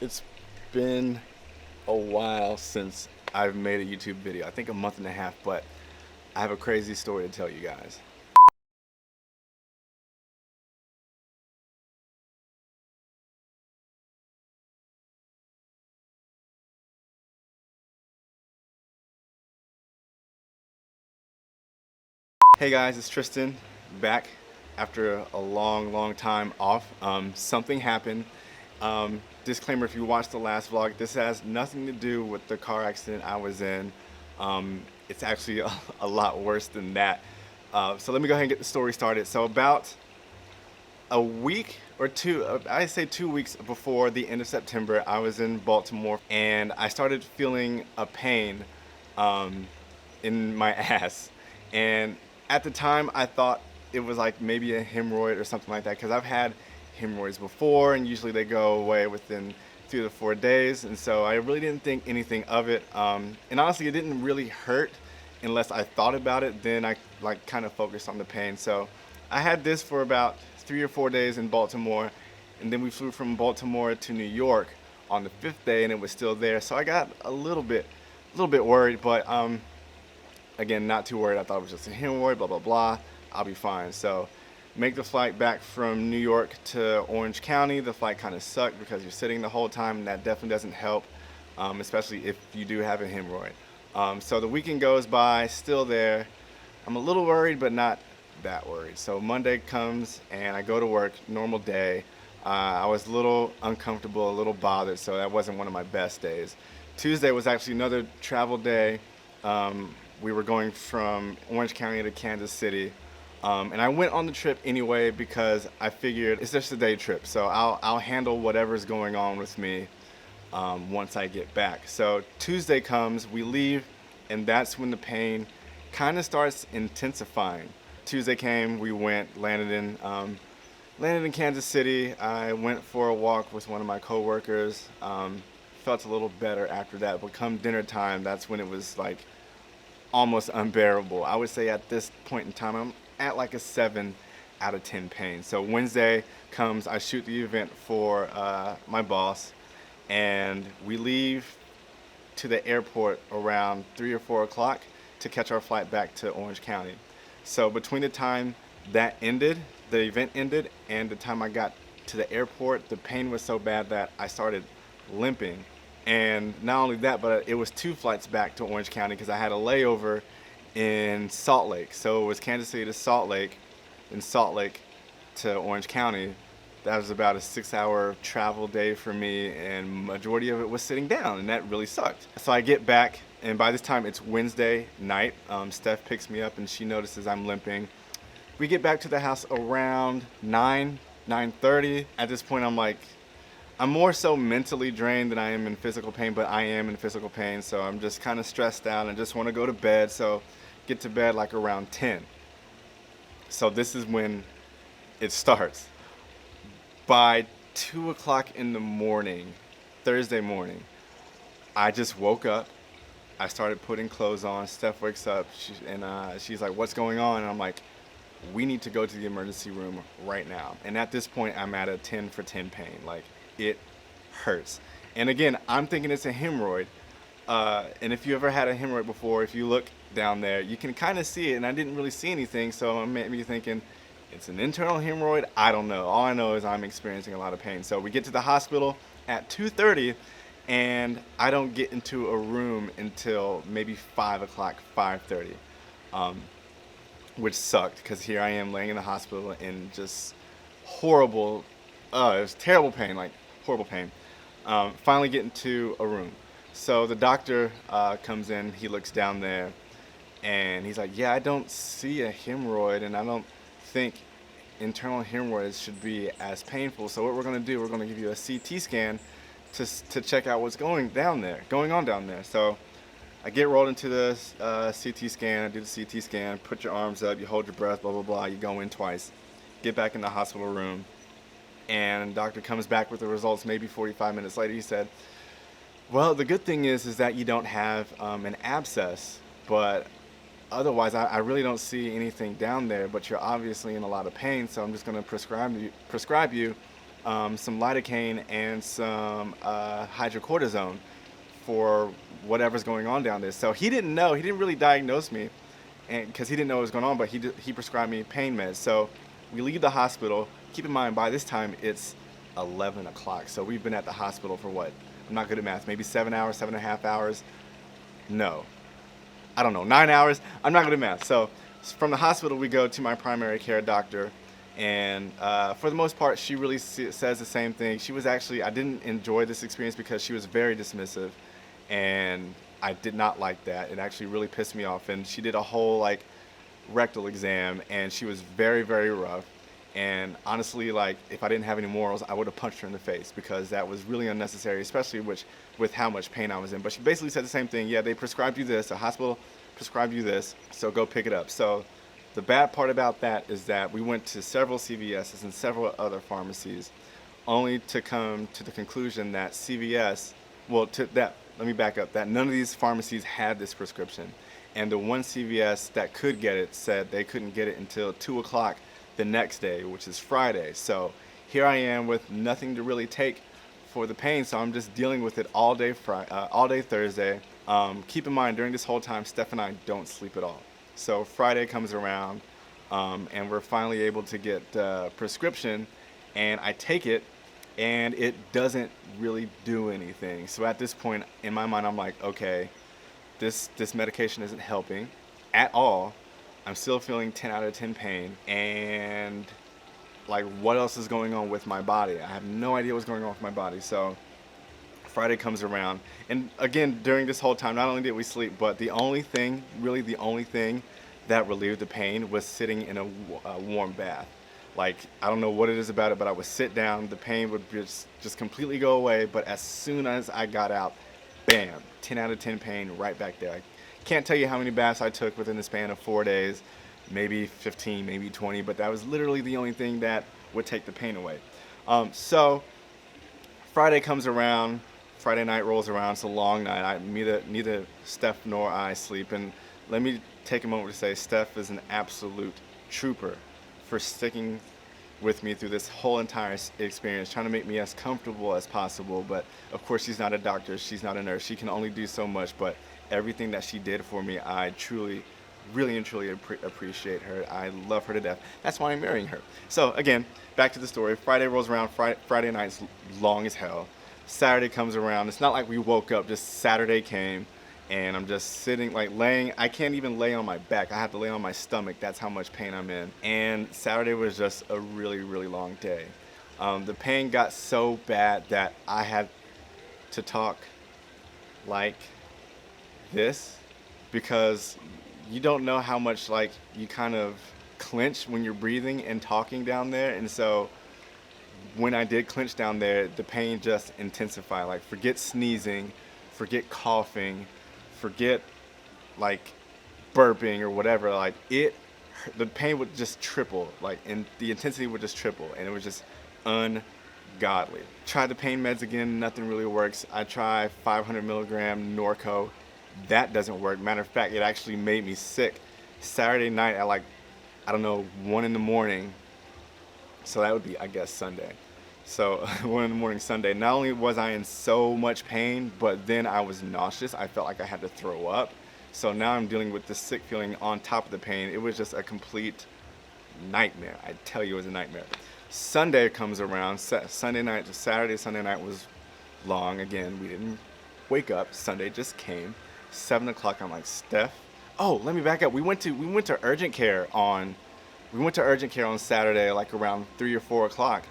It's been a while since I've made a YouTube video. I think a month and a half, but I have a crazy story to tell you guys. Hey guys, it's Tristan, back after a long time off. Something happened. Disclaimer, if you watched the last vlog, this has nothing to do with the car accident I was in. It's actually a lot worse than that. So let me go ahead and get the story started. So about a week or two, I say 2 weeks before the end of September, I was in Baltimore and I started feeling a pain um, in my ass. And at the time, I thought it was like maybe a hemorrhoid or something like that, because I've had hemorrhoids before and usually they go away within 3 to 4 days. And so I really didn't think anything of it. And honestly, it didn't really hurt unless I thought about it. Then I like kind of focused on the pain. So I had this for about 3 or 4 days in Baltimore, and then we flew from Baltimore to New York on the fifth day, and it was still there. So I got a little bit worried, but again, not too worried. I thought it was just a hemorrhoid, blah blah blah. I'll be fine. So make the flight back from New York to Orange County. The flight kind of sucked because you're sitting the whole time, and that definitely doesn't help, especially if you do have a hemorrhoid. So the weekend goes by, still there. I'm a little worried, but not that worried. So Monday comes and I go to work, normal day. I was a little uncomfortable, a little bothered, so that wasn't one of my best days. Tuesday was actually another travel day. We were going from Orange County to Kansas City. And I went on the trip anyway because I figured it's just a day trip, so I'll handle whatever's going on with me once I get back. So Tuesday comes, we leave, and that's when the pain kind of starts intensifying. Tuesday came, we went, landed in Kansas City. I went for a walk with one of my coworkers. Felt a little better after that, but come dinner time, that's when it was like almost unbearable. I would say at this point in time, I'm at like a 7 out of 10 pain. So Wednesday comes, I shoot the event for my boss, and we leave to the airport around 3 or 4 o'clock to catch our flight back to Orange County. So between the time that ended, the event ended, and the time I got to the airport, the pain was so bad that I started limping. And not only that, but it was 2 flights back to Orange County because I had a layover in Salt Lake. So it was Kansas City to Salt Lake, and Salt Lake to Orange County. That was about a 6-hour travel day for me, and majority of it was sitting down, and that really sucked. So I get back, and by this time it's Wednesday night. Steph picks me up and she notices I'm limping. We get back to the house around 9:30. At this point I'm more so mentally drained than I am in physical pain, but I am in physical pain, so I'm just kind of stressed out and just want to go to bed. So get to bed like around 10. So this is when it starts. By 2 o'clock in the morning, Thursday morning, I just woke up. I started putting clothes on. Steph wakes up and she's like, "What's going on?" And I'm like, "We need to go to the emergency room right now." And at this point, I'm at a 10 for 10 pain. Like, it hurts. And again, I'm thinking it's a hemorrhoid. And if you ever had a hemorrhoid before, if you look down there, you can kind of see it. And I didn't really see anything, so it made me thinking it's an internal hemorrhoid. I don't know. All I know is I'm experiencing a lot of pain. So we get to the hospital at 2:30, and I don't get into a room until maybe 5 o'clock, 5:30. Which sucked because here I am laying in the hospital in just horrible, it was terrible pain, like horrible pain. Finally get into a room. So the doctor comes in, he looks down there, and he's like, "Yeah, I don't see a hemorrhoid, and I don't think internal hemorrhoids should be as painful. So what we're gonna do, we're gonna give you a CT scan to check out what's going on down there." So I get rolled into the CT scan. I do the CT scan. Put your arms up. You hold your breath. Blah blah blah. You go in twice. Get back in the hospital room, and the doctor comes back with the results. Maybe 45 minutes later, he said, "Well, the good thing is that you don't have an abscess, but otherwise, I really don't see anything down there. But you're obviously in a lot of pain, so I'm just going to prescribe you some lidocaine and some hydrocortisone for whatever's going on down there. So he didn't know. He didn't really diagnose me, and because he didn't know what was going on. But he prescribed me pain meds. So we leave the hospital. Keep in mind, by this time it's 11 o'clock. So we've been at the hospital for what? I'm not good at math. Maybe 7 hours, 7.5 hours. No, I don't know. 9 hours. I'm not good at math. So from the hospital, we go to my primary care doctor. And for the most part, she really says the same thing. She was actually, I didn't enjoy this experience because she was very dismissive. And I did not like that. It actually really pissed me off. And she did a whole like rectal exam, and she was very, very rough. And honestly, like, if I didn't have any morals, I would have punched her in the face because that was really unnecessary, especially with how much pain I was in. But she basically said the same thing. Yeah, they prescribed you this. The hospital prescribed you this, so go pick it up. So the bad part about that is that we went to several CVS's and several other pharmacies, only to come to the conclusion that let me back up, that none of these pharmacies had this prescription. And the one CVS that could get it said they couldn't get it until 2 o'clock the next day, which is Friday. So here I am with nothing to really take for the pain, so I'm just dealing with it all day Thursday. Keep in mind, during this whole time, Steph and I don't sleep at all. So Friday comes around, and we're finally able to get the prescription, and I take it, and it doesn't really do anything. So at this point, in my mind, I'm like, okay, this medication isn't helping at all. I'm still feeling 10 out of 10 pain, and like, what else is going on with my body? I have no idea what's going on with my body. So Friday comes around, and again, during this whole time, not only did we sleep, but the only thing that relieved the pain was sitting in a warm bath. Like, I don't know what it is about it, but I would sit down, the pain would just completely go away, but as soon as I got out, bam, 10 out of 10 pain right back there. I can't tell you how many baths I took within the span of 4 days, maybe 15, maybe 20, but that was literally the only thing that would take the pain away. So Friday comes around, Friday night rolls around, it's a long night. Neither Steph nor I sleep, and let me take a moment to say Steph is an absolute trooper for sticking with me through this whole entire experience, trying to make me as comfortable as possible. But of course, she's not a doctor, she's not a nurse, she can only do so much, but everything that she did for me, I truly, really and truly appreciate her. I love her to death. That's why I'm marrying her. So again, back to the story. Friday rolls around, Friday night's long as hell. Saturday comes around. It's not like we woke up, just Saturday came, and I'm just sitting, like laying. I can't even lay on my back. I have to lay on my stomach. That's how much pain I'm in. And Saturday was just a really, really long day. The pain got so bad that I had to talk like this, because you don't know how much like you kind of clench when you're breathing and talking down there. And so when I did clench down there, the pain just intensified. Like, forget sneezing, forget coughing, forget like burping or whatever. Like, the pain would just triple, like, and the intensity would just triple, and it was just ungodly. Tried the pain meds again, nothing really works. I tried 500 milligram Norco. That doesn't work. Matter of fact, it actually made me sick Saturday night at like, I don't know, 1 in the morning. So that would be, I guess, Sunday. So 1 in the morning Sunday. Not only was I in so much pain, but then I was nauseous. I felt like I had to throw up. So now I'm dealing with this sick feeling on top of the pain. It was just a complete nightmare. I tell you, it was a nightmare. Sunday comes around. Sunday night to Saturday, Sunday night was long. Again, we didn't wake up. Sunday just came. 7 o'clock. I'm like, Steph. Oh, let me back up. We went to urgent care on Saturday, like around 3 or 4 o'clock.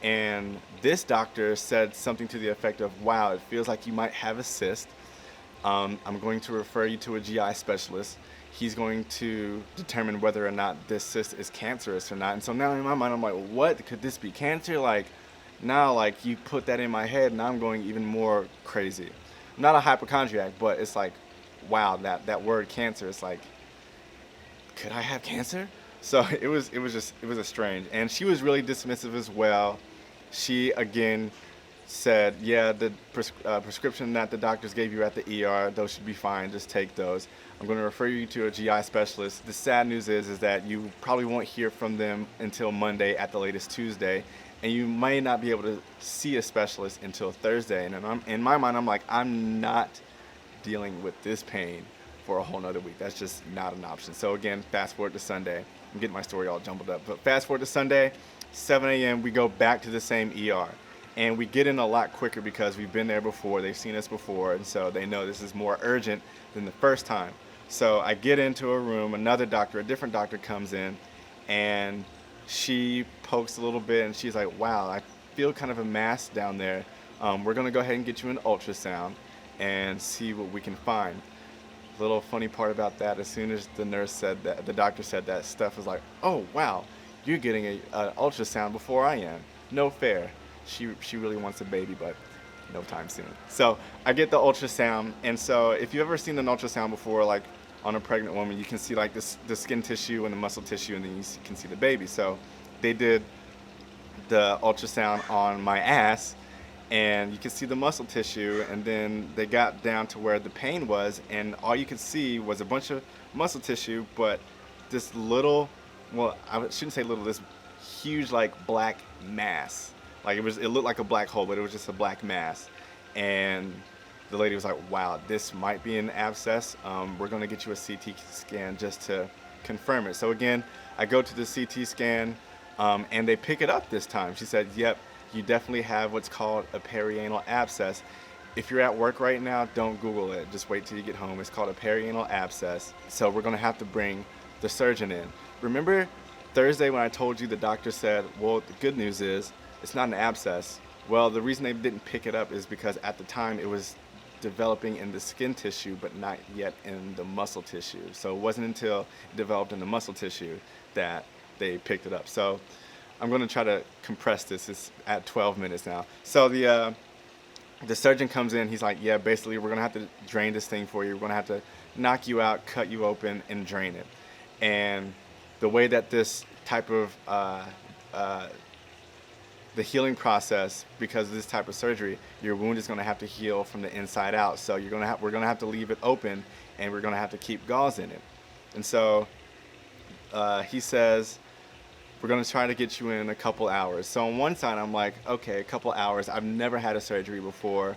And this doctor said something to the effect of, wow, it feels like you might have a cyst. I'm going to refer you to a GI specialist. He's going to determine whether or not this cyst is cancerous or not. And so now in my mind, I'm like, what? Could this be cancer? Like, now, like, you put that in my head, and I'm going even more crazy. I'm not a hypochondriac, but it's like, wow, that word cancer, it's like, could I have cancer? So it was a strange. And she was really dismissive as well. She, again, said, yeah, the prescription that the doctors gave you at the ER, those should be fine. Just take those. I'm going to refer you to a GI specialist. The sad news is that you probably won't hear from them until Monday, at the latest Tuesday, and you may not be able to see a specialist until Thursday. And in my mind, I'm like, I'm not dealing with this pain for a whole nother week. That's just not an option. So again, fast forward to Sunday. I'm getting my story all jumbled up, but fast forward to Sunday, 7 a.m. We go back to the same ER. And we get in a lot quicker because we've been there before, they've seen us before, and so they know this is more urgent than the first time. So I get into a room, another doctor, a different doctor comes in, and she pokes a little bit, and she's like, wow, I feel kind of a mass down there. We're gonna go ahead and get you an ultrasound and see what we can find. Little funny part about that, as soon as the nurse said that, the doctor said that, Steph was like, oh wow, you're getting an ultrasound before I am. No fair. She really wants a baby, but no time soon. So I get the ultrasound, and so if you've ever seen an ultrasound before, like on a pregnant woman, you can see like this, the skin tissue and the muscle tissue, and then you can see the baby. So they did the ultrasound on my ass, and you can see the muscle tissue, and then they got down to where the pain was, and all you could see was a bunch of muscle tissue, but this little, well, I shouldn't say little, this huge like black mass. Like it looked like a black hole, but it was just a black mass. And the lady was like, wow, this might be an abscess. We're gonna get you a CT scan just to confirm it. So again, I go to the CT scan, and they pick it up this time. She said, yep, you definitely have what's called a perianal abscess. If you're at work right now, don't Google it. Just wait till you get home. It's called a perianal abscess. So we're gonna have to bring the surgeon in. Remember Thursday when I told you the doctor said, well, the good news is, it's not an abscess. Well, the reason they didn't pick it up is because at the time it was developing in the skin tissue, but not yet in the muscle tissue. So it wasn't until it developed in the muscle tissue that they picked it up. So I'm going to try to compress this. It's at 12 minutes now. So the surgeon comes in. He's like, yeah, basically we're going to have to drain this thing for you. We're going to have to knock you out, cut you open, and drain it. And the way that this type of the healing process, because of this type of surgery, your wound is going to have to heal from the inside out. So we're going to have to leave it open, and we're going to have to keep gauze in it. And so he says, we're going to try to get you in a couple hours. So on one side, I'm like, okay, a couple hours. I've never had a surgery before.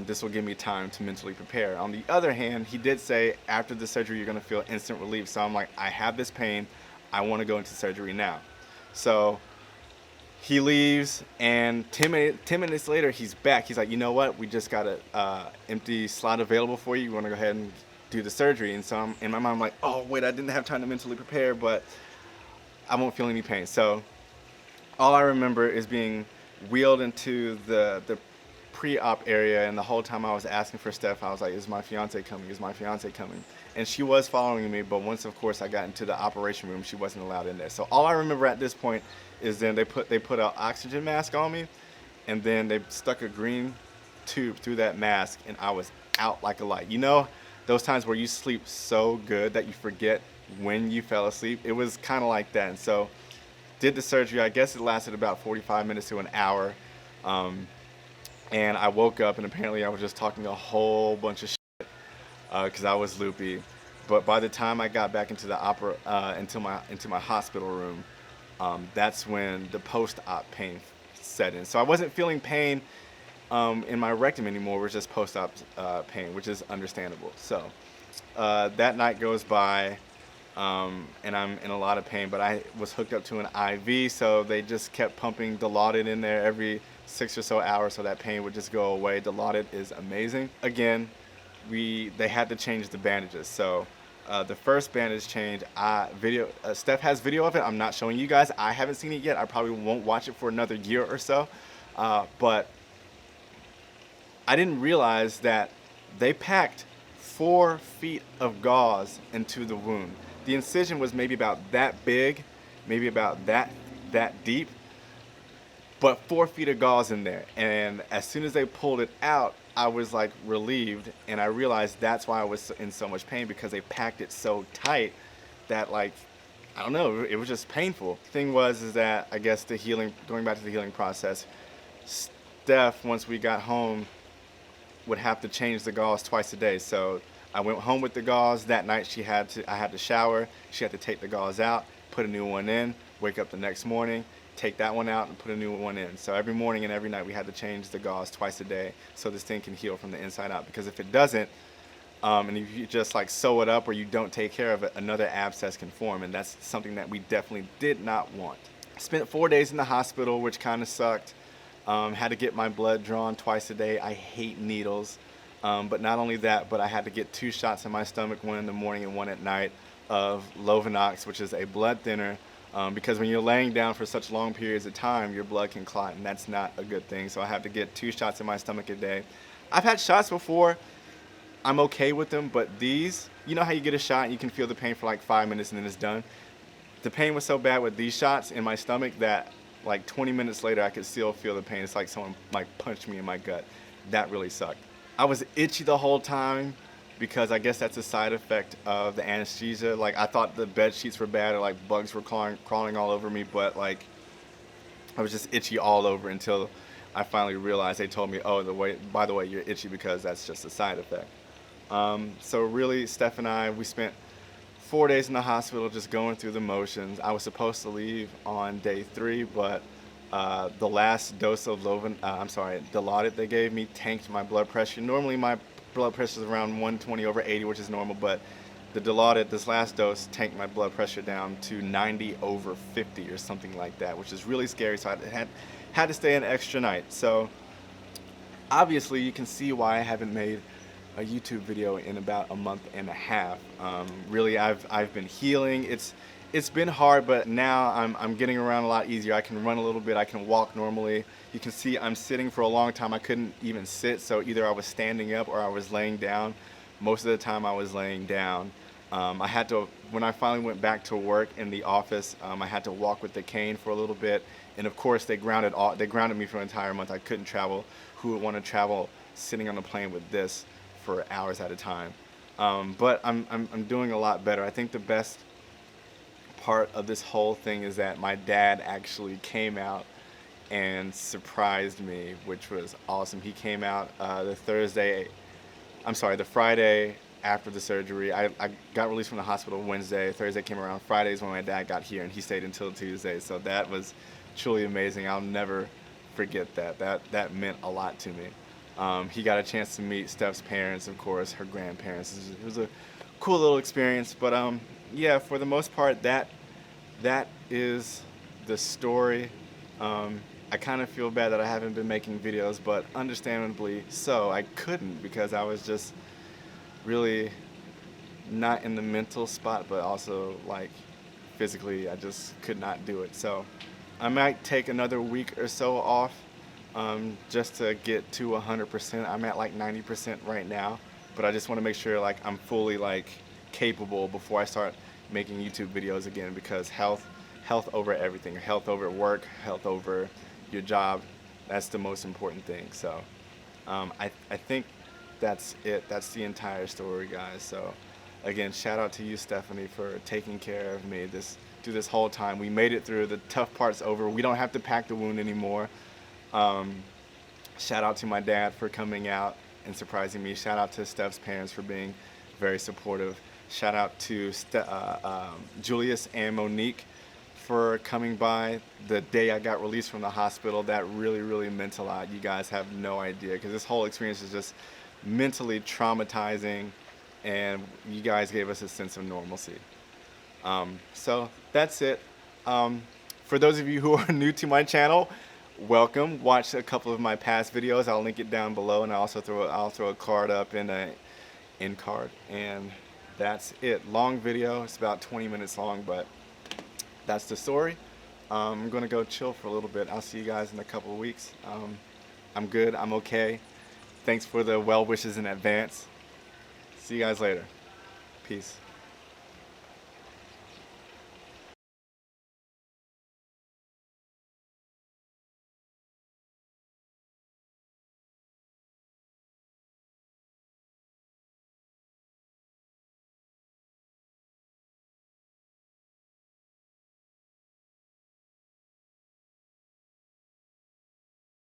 This will give me time to mentally prepare. On the other hand, he did say after the surgery, you're going to feel instant relief. So I'm like, I have this pain. I want to go into surgery now. So he leaves, and 10 minutes later, he's back. He's like, you know what? We just got an empty slot available for you. You want to go ahead and do the surgery? And so in my mind, I'm like, oh, wait, I didn't have time to mentally prepare, but I won't feel any pain. So all I remember is being wheeled into the pre-op area, and the whole time I was asking for Steph, I was like, is my fiance coming? Is my fiance coming? And she was following me, but once, of course, I got into the operation room, she wasn't allowed in there. So all I remember at this point is then they put an oxygen mask on me, and then they stuck a green tube through that mask, and I was out like a light. You know, those times where you sleep so good that you forget when you fell asleep? It was kind of like that. And so did the surgery. I guess it lasted about 45 minutes to an hour. And I woke up, and apparently I was just talking a whole bunch of shit because I was loopy. But by the time I got back into the into my hospital room, that's when the post-op pain set in. So I wasn't feeling pain in my rectum anymore. It was just post-op pain, which is understandable. So that night goes by, and I'm in a lot of pain, but I was hooked up to an IV, so they just kept pumping Dilaudid in there every 6 or so hours so that pain would just go away. Dilaudid is amazing. Again, they had to change the bandages. So the first bandage change, Steph has video of it. I'm not showing you guys. I haven't seen it yet. I probably won't watch it for another year or so. But I didn't realize that they packed 4 feet of gauze into the wound. The incision was maybe about that big, maybe about that deep, but 4 feet of gauze in there. And as soon as they pulled it out, I was like relieved, and I realized that's why I was in so much pain, because they packed it so tight that, like, I don't know, it was just painful. Thing was is that I guess going back to the healing process, Steph, once we got home, would have to change the gauze twice a day. So I went home with the gauze. That night I had to shower. She had to take the gauze out, put a new one in, wake up the next morning, take that one out and put a new one in. So every morning and every night we had to change the gauze twice a day so this thing can heal from the inside out. Because if it doesn't, and if you just like sew it up or you don't take care of it, another abscess can form, and that's something that we definitely did not want. Spent 4 days in the hospital, which kind of sucked. Had to get my blood drawn twice a day. I hate needles. But not only that, but I had to get 2 shots in my stomach, one in the morning and one at night, of Lovenox, which is a blood thinner. Because when you're laying down for such long periods of time, your blood can clot, and that's not a good thing. So I have to get 2 shots in my stomach a day. I've had shots before. I'm okay with them, but these, you know how you get a shot and you can feel the pain for like 5 minutes and then it's done? The pain was so bad with these shots in my stomach that like 20 minutes later I could still feel the pain. It's like someone like punched me in my gut. That really sucked. I was itchy the whole time because I guess that's a side effect of the anesthesia. Like I thought the bed sheets were bad or like bugs were crawling all over me, but like I was just itchy all over until I finally realized. They told me, oh, by the way, you're itchy because that's just a side effect. So really, Steph and I, we spent 4 days in the hospital just going through the motions. I was supposed to leave on day 3, but the last dose of Dilaudid they gave me tanked my blood pressure. Normally my blood pressure is around 120 over 80, which is normal, but the Dilaudid, this last dose, tanked my blood pressure down to 90 over 50 or something like that, which is really scary. So I had to stay an extra night. So obviously you can see why I haven't made a YouTube video in about a month and a half. Really, I've been healing. It's been hard, but now I'm getting around a lot easier. I can run a little bit. I can walk normally. You can see I'm sitting for a long time. I couldn't even sit, so either I was standing up or I was laying down. Most of the time I was laying down. I had to, when I finally went back to work in the office, I had to walk with the cane for a little bit, and of course they grounded me for an entire month. I couldn't travel. Who would want to travel sitting on a plane with this for hours at a time? But I'm doing a lot better. I think the best part of this whole thing is that my dad actually came out and surprised me, which was awesome. He came out the Friday after the surgery. I got released from the hospital Wednesday. Thursday came around. Friday's when my dad got here, and he stayed until Tuesday. So that was truly amazing. I'll never forget that. That meant a lot to me. He got a chance to meet Steph's parents, of course, her grandparents. It was a cool little experience. But yeah, for the most part, that is the story. I kind of feel bad that I haven't been making videos, but understandably so. I couldn't because I was just really not in the mental spot, but also like physically I just could not do it. So I might take another week or so off just to get to 100%. I'm at like 90% right now, but I just want to make sure like I'm fully like capable before I start making YouTube videos again, because health over everything. Health over work, health over your job. That's the most important thing. So I think that's it. That's the entire story, guys. So again, shout out to you, Stephanie, for taking care of me through this whole time. We made it through. The tough part's over. We don't have to pack the wound anymore. Shout out to my dad for coming out and surprising me. Shout out to Steph's parents for being very supportive. Shout out to Julius and Monique for coming by the day I got released from the hospital. That really, really meant a lot. You guys have no idea, because this whole experience is just mentally traumatizing, and you guys gave us a sense of normalcy. So that's it. For those of you who are new to my channel, welcome. Watch a couple of my past videos. I'll link it down below, and I'll throw a card up in an end card. And that's it. Long video. It's about 20 minutes long, but that's the story. I'm gonna go chill for a little bit. I'll see you guys in a couple of weeks. I'm good. I'm okay. Thanks for the well wishes in advance. See you guys later. Peace.